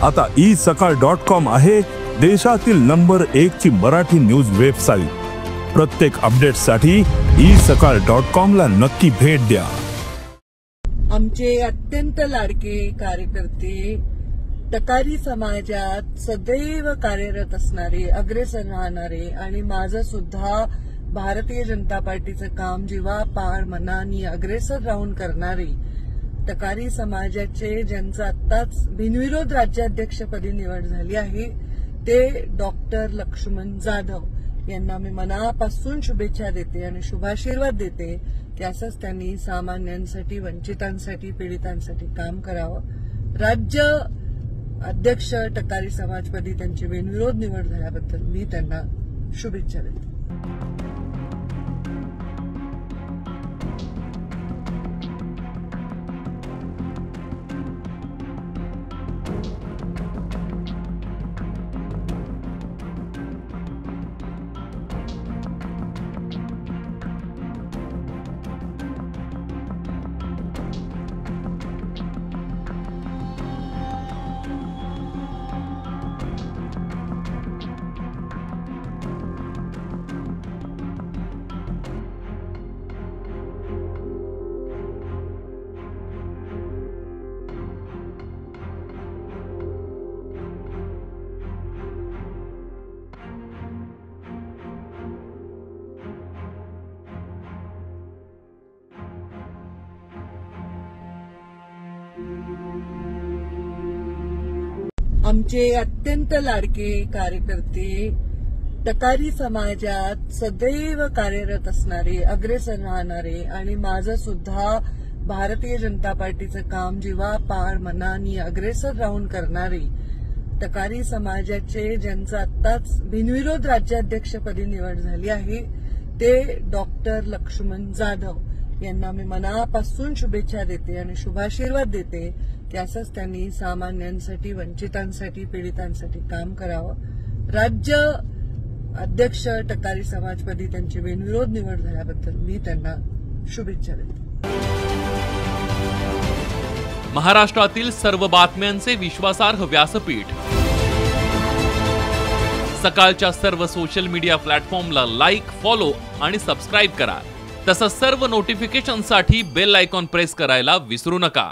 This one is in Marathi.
आता isakal.com आहे देशातील नंबर 1 ची मराठी न्यूज वेबसाईट। प्रत्येक अपडेटसाठी isakal.com ला नक्की भेट द्या। आमचे अत्यंत लाडके कार्यकर्ते, तकारी समाजात सदैव कार्यरत असणारे, अग्रेसर राहणारे आणि माझं सुद्धा भारतीय जनता पार्टीचं काम जीवा पार मनानी अग्रेसर राहून करणारे तकारी समाजाचे, ज्यांचं आत्ताच बिनविरोध राज्याध्यक्षपदी निवड झाली आहे, ते डॉक्टर लक्ष्मण जाधव यांना मी मनापासून शुभेच्छा देते आणि शुभाशीर्वाद देते की असंच त्यांनी सामान्यांसाठी, वंचितांसाठी, पीडितांसाठी काम करावं। राज्य अध्यक्ष टकारी समाजपदी त्यांची बिनविरोध निवड झाल्याबद्दल मी त्यांना शुभेच्छा देते। आमचे अत्यंत लाडके कार्यकर्ते, तकारी समाजात सदैव कार्यरत असणारे, अग्रेसर राहणारे आणि माझं सुद्धा भारतीय जनता पार्टीचं काम जीवा पार मनानी अग्रेसर राहून करणारे तकारी समाजाचे, ज्यांचं आत्ताच बिनविरोध राज्याध्यक्षपदी निवड झाली आहे, ते डॉक्टर लक्ष्मण जाधव यांना मी मनापासून शुभेच्छा देते आणि शुभाशीर्वाद देते की असंच त्यांनी सामान्यांसाठी, वंचितांसाठी, पीडितांसाठी काम करावं। राज्य अध्यक्ष टकारी समाजपदी त्यांची बिनविरोध निवड झाल्याबद्दल मी त्यांना शुभेच्छा देते। महाराष्ट्रातील सर्व बातम्यांचे विश्वासार्ह व्यासपीठ, सकाळच्या सर्व सोशल मीडिया प्लॅटफॉर्मला लाईक, फॉलो आणि सबस्क्राईब करा। तसंच सर्व नोटिफिकेशनसाठी बेल आयकॉन प्रेस करायला विसरू नका।